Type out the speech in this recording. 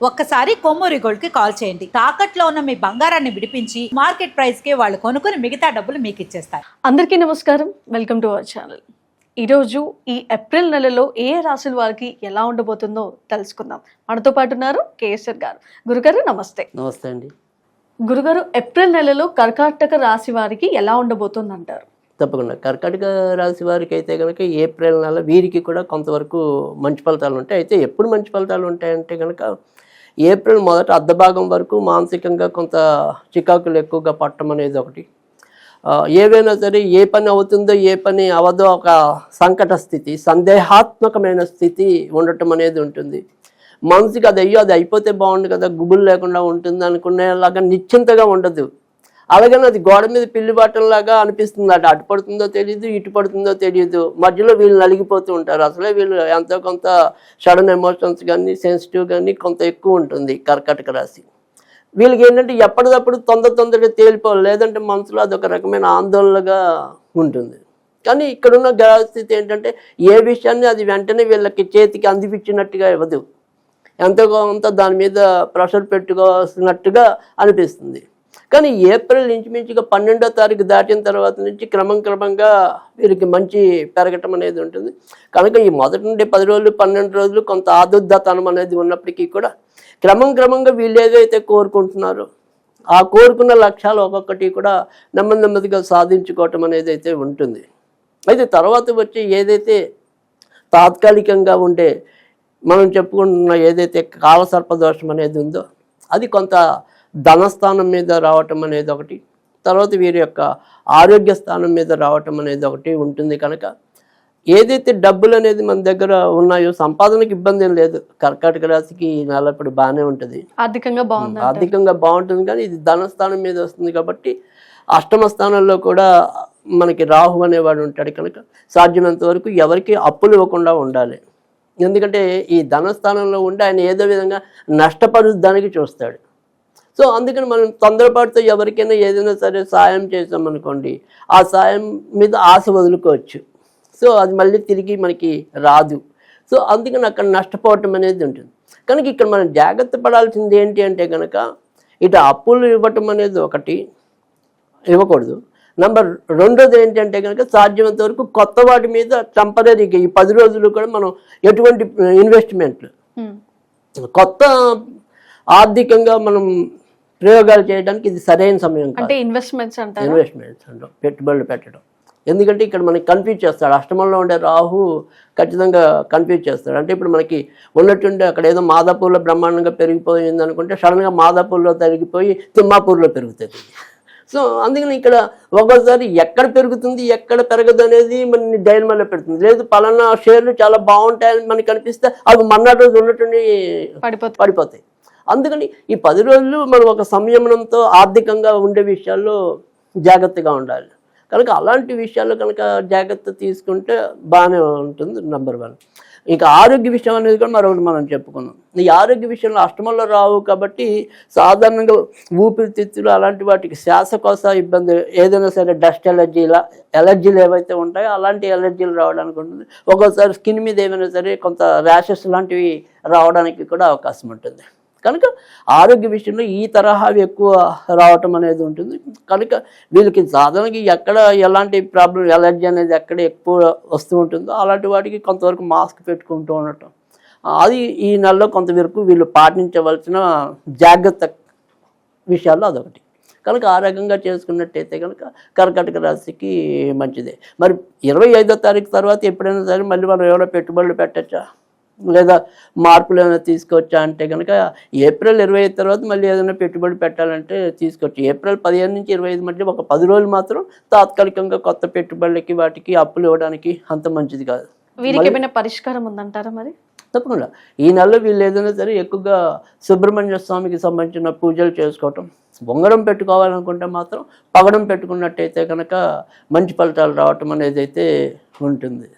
ఒక్కసారి కొమ్మూరి గోల్డ్ కి కాల్ చేయండి. తాకట్లో ఉన్న మీ బంగారాన్ని విడిపించి మార్కెట్ ప్రైస్ కి వాళ్ళు కొనుక్కుని మిగతా డబ్బులు మీకు ఇచ్చేస్తారు. అందరికీ నమస్కారం, వెల్కమ్ టు అవర్ ఛానల్. ఈరోజు ఈ ఏప్రిల్ నెలలో ఏ రాశుల వారికి ఎలా ఉండబోతుందో తెలుసుకుందాం. మనతో పాటు ఉన్నారు కేఎస్ఆర్ గారు. గురుగారు నమస్తే. నమస్తే అండి. గురుగారు, ఏప్రిల్ నెలలో కర్కాటక రాశి వారికి ఎలా ఉండబోతుంది అంటారు? తప్పకుండా కర్కాటక రాశి వారికి అయితే కనుక ఏప్రిల్ నెల వీరికి కూడా కొంతవరకు మంచి ఫలితాలు ఉంటాయి. అయితే ఎప్పుడు మంచి ఫలితాలు ఉంటాయంటే కనుక ఏప్రిల్ మొదట అర్ధభాగం వరకు మానసికంగా కొంత చికాకులు ఎక్కువగా పట్టడం అనేది ఒకటి. ఏవైనా సరే ఏ పని అవుతుందో ఏ పని అవదో ఒక సంకట స్థితి, సందేహాత్మకమైన స్థితి ఉండటం అనేది ఉంటుంది. మనసుకి అది అయ్యో అది అయిపోతే బాగుండు కదా, గుబులు లేకుండా ఉంటుంది అనుకునేలాగా నిశ్చింతగా ఉండదు. అలాగని అది గోడ మీద పిల్లి బాటంలాగా అనిపిస్తుంది. అటు పడుతుందో తెలియదు, ఇటు పడుతుందో తెలియదు. మధ్యలో వీళ్ళు నలిగిపోతూ ఉంటారు. అసలే వీళ్ళు ఎంతో కొంత సడన్ ఎమోషన్స్ కానీ సెన్సిటివ్ కానీ కొంత ఎక్కువ ఉంటుంది కర్కాటక రాశి. వీళ్ళకి ఏంటంటే ఎప్పటికప్పుడు తొందరగా తేలిపోవాలి, లేదంటే మనసులో అదొక రకమైన ఆందోళనగా ఉంటుంది. కానీ ఇక్కడున్న గ్రహస్థితి ఏంటంటే ఏ విషయాన్ని అది వెంటనే వీళ్ళకి చేతికి అందిపించినట్టుగా ఇవ్వదు. ఎంతో కొంత దాని మీద ప్రెషర్ పెట్టుకోవాల్సినట్టుగా అనిపిస్తుంది. కానీ ఏప్రిల్ ఇంచుమించుగా 12వ తారీఖు దాటిన తర్వాత నుంచి క్రమంగా వీరికి మంచి పెరగటం అనేది ఉంటుంది. కనుక ఈ మొదటి నుండి 10 రోజులు 12 రోజులు కొంత ఆదుర్దతనం అనేది ఉన్నప్పటికీ కూడా క్రమంగా వీళ్ళు ఏదైతే కోరుకుంటున్నారో ఆ కోరుకున్న లక్ష్యాలు ఒక్కొక్కటి కూడా నెమ్మదిగా సాధించుకోవటం అనేది అయితే ఉంటుంది. అయితే తర్వాత వచ్చి ఏదైతే తాత్కాలికంగా ఉండే మనం చెప్పుకుంటున్న ఏదైతే కాలసర్పదోషం అనేది ఉందో అది కొంత ధనస్థానం మీద రావటం అనేది ఒకటి, తర్వాత వీరి యొక్క ఆరోగ్య స్థానం మీద రావటం అనేది ఒకటి ఉంటుంది. కనుక ఏదైతే డబ్బులు అనేది మన దగ్గర ఉన్నాయో సంపాదనకి ఇబ్బంది ఏం లేదు. కర్కాటక రాశికి ఈ నెల ఇప్పుడు బాగానే ఉంటుంది, ఆర్థికంగా బాగుంటుంది. కానీ ఇది ధనస్థానం మీద వస్తుంది కాబట్టి అష్టమ స్థానంలో కూడా మనకి రాహు అనేవాడు ఉంటాడు. కనుక సాధ్యమైనంత వరకు ఎవరికి అప్పులు ఇవ్వకుండా ఉండాలి. ఎందుకంటే ఈ ధనస్థానంలో ఉండి ఆయన ఏదో విధంగా నష్టపరుద్దానికి చూస్తాడు. సో అందుకని మనం తొందరపాటుతో ఎవరికైనా ఏదైనా సరే సాయం చేసామనుకోండి, ఆ సాయం మీద ఆశ వదులుకోవచ్చు. సో అది మళ్ళీ తిరిగి మనకి రాదు. సో అందుకని అక్కడ నష్టపోవటం అనేది ఉంటుంది. కనుక ఇక్కడ మనం జాగ్రత్త పడాల్సింది ఏంటి అంటే కనుక ఇటు అప్పులు ఇవ్వటం అనేది ఒకటి ఇవ్వకూడదు. నెంబర్ 2ది ఏంటంటే కనుక సాధ్యమైనంత వరకు కొత్త వాటి మీద టెంపరీగా ఈ 10 రోజులు కూడా మనం ఎటువంటి ఇన్వెస్ట్మెంట్లు కొత్త ఆర్థికంగా మనం ప్రయోగాలు చేయడానికి ఇది సరైన సమయం కాదు. అంటే ఇన్వెస్ట్మెంట్స్ అంటాం, పెట్టుబడులు పెట్టడం. ఎందుకంటే ఇక్కడ మనకి కన్ఫ్యూజ్ చేస్తాడు. అష్టమంలో ఉండే రాహు ఖచ్చితంగా కన్ఫ్యూజ్ చేస్తాడు. అంటే ఇప్పుడు మనకి ఉన్నట్టుండే అక్కడ ఏదో మాదాపూర్లో బ్రహ్మాండంగా పెరిగిపోయింది అనుకుంటే సడన్గా మాదాపూర్లో తరిగిపోయి తిమ్మాపూర్లో పెరుగుతుంది. సో అందుకని ఇక్కడ ఒక్కోసారి ఎక్కడ పెరుగుతుంది ఎక్కడ పెరగదు అనేది మన డైనమాలో పెడుతుంది. లేదు పలానా షేర్లు చాలా బాగుంటాయని మనకి అనిపిస్తే అవి మన్నాడు రోజు ఉన్నట్టుండి పడిపోతాయి. అందుకని ఈ 10 రోజులు మనం ఒక సంయమనంతో ఆర్థికంగా ఉండే విషయాల్లో జాగ్రత్తగా ఉండాలి. కనుక అలాంటి విషయాల్లో కనుక జాగ్రత్త తీసుకుంటే బాగానే ఉంటుంది. నెంబర్ 1. ఇంకా ఆరోగ్య విషయం అనేది కూడా మరొకటి మనం చెప్పుకున్నాం. ఈ ఆరోగ్య విషయంలో అష్టమంలో రావు కాబట్టి సాధారణంగా ఊపిరితిత్తులు అలాంటి వాటికి శ్వాసకోశ ఇబ్బంది, ఏదైనా సరే డస్ట్ ఎలర్జీలు ఏవైతే ఉంటాయో అలాంటి ఎలర్జీలు రావడానికి ఉంటుంది. ఒక్కోసారి స్కిన్ మీద ఏమైనా సరే కొంత ర్యాషెస్ లాంటివి రావడానికి కూడా అవకాశం ఉంటుంది. కనుక ఆరోగ్య విషయంలో ఈ తరహావి ఎక్కువ రావటం అనేది ఉంటుంది. కనుక వీళ్ళకి సాధారణంగా ఎక్కడ ఎలాంటి ప్రాబ్లం ఎలర్జీ అనేది ఎక్కడ ఎక్కువ వస్తూ ఉంటుందో అలాంటి వాటికి కొంతవరకు మాస్క్ పెట్టుకుంటూ ఉండటం అది ఈ నెలలో కొంతవరకు వీళ్ళు పాటించవలసిన జాగ్రత్త విషయాల్లో అదొకటి. కనుక ఆ రకంగా చేసుకున్నట్టయితే కనుక కర్కాటక రాశికి మంచిదే. మరి 25వ తారీఖు తర్వాత ఎప్పుడైనా సరే మళ్ళీ మనం ఏమైనా పెట్టుబడులు పెట్టచ్చా లేదా మార్పులు ఏమైనా తీసుకోవచ్చా అంటే కనుక ఏప్రిల్ 25 తర్వాత మళ్ళీ ఏదైనా పెట్టుబడి పెట్టాలంటే తీసుకోవచ్చు. ఏప్రిల్ 15 నుంచి 25 మధ్య ఒక 10 రోజులు మాత్రం తాత్కాలికంగా కొత్త పెట్టుబడులకి వాటికి అప్పులు ఇవ్వడానికి అంత మంచిది కాదు. వీరికి ఏమైనా పరిష్కారం ఉందంటారా? మరి తప్పకుండా ఈ నెలలో వీళ్ళు ఏదైనా సరే ఎక్కువగా సుబ్రహ్మణ్య స్వామికి సంబంధించిన పూజలు చేసుకోవటం, ఉంగరం పెట్టుకోవాలనుకుంటే మాత్రం పగడం పెట్టుకున్నట్టయితే కనుక మంచి ఫలితాలు రావటం అనేది అయితే ఉంటుంది.